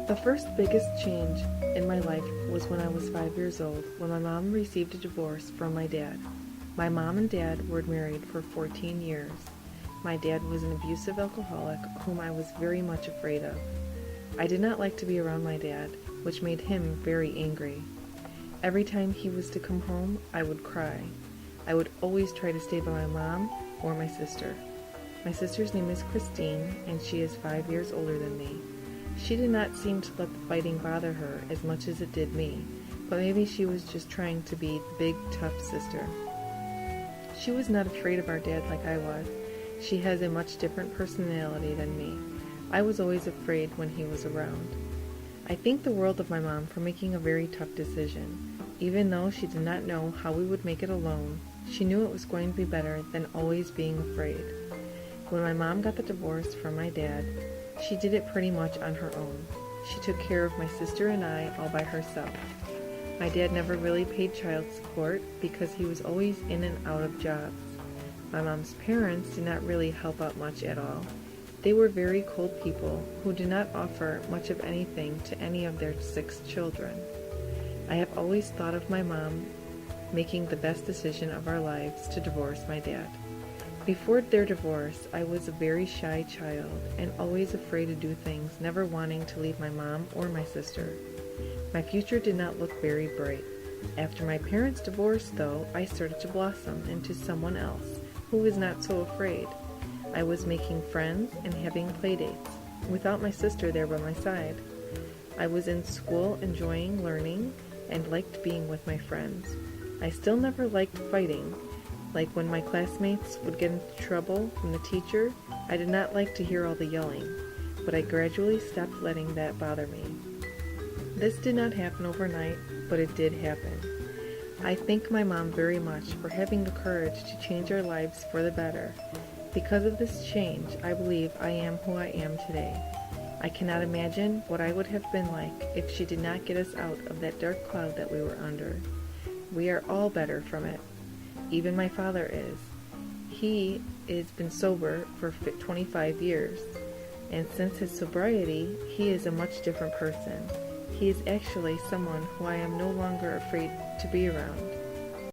The first biggest change in my life was when I was 5 years old, when my mom received a divorce from my dad. My mom and dad were married for 14 years. My dad was an abusive alcoholic whom I was very much afraid of. I did not like to be around my dad, which made him very angry. Every time he was to come home, I would cry. I would always try to stay by my mom or my sister. My sister's name is Christine, and she is 5 years older than me. She did not seem to let the fighting bother her as much as it did me, but maybe she was just trying to be the big, tough sister. She was not afraid of our dad like I was. She has a much different personality than me. I was always afraid when he was around. I thank the world of my mom for making a very tough decision. Even though she did not know how we would make it alone, she knew it was going to be better than always being afraid. When my mom got the divorce from my dad, she did it pretty much on her own. She took care of my sister and I all by herself. My dad never really paid child support because he was always in and out of jobs. My mom's parents did not really help out much at all. They were very cold people who did not offer much of anything to any of their 6 children. I have always thought of my mom making the best decision of our lives to divorce my dad. Before their divorce, I was a very shy child and always afraid to do things, never wanting to leave my mom or my sister. My future did not look very bright. After my parents' divorce, though, I started to blossom into someone else who was not so afraid. I was making friends and having playdates, without my sister there by my side. I was in school enjoying learning and liked being with my friends. I still never liked fighting. Like when my classmates would get into trouble from the teacher, I did not like to hear all the yelling, but I gradually stopped letting that bother me. This did not happen overnight, but it did happen. I thank my mom very much for having the courage to change our lives for the better. Because of this change, I believe I am who I am today. I cannot imagine what I would have been like if she did not get us out of that dark cloud that we were under. We are all better from it. Even my father is. He has been sober for 25 years, and since his sobriety, he is a much different person. He is actually someone who I am no longer afraid to be around.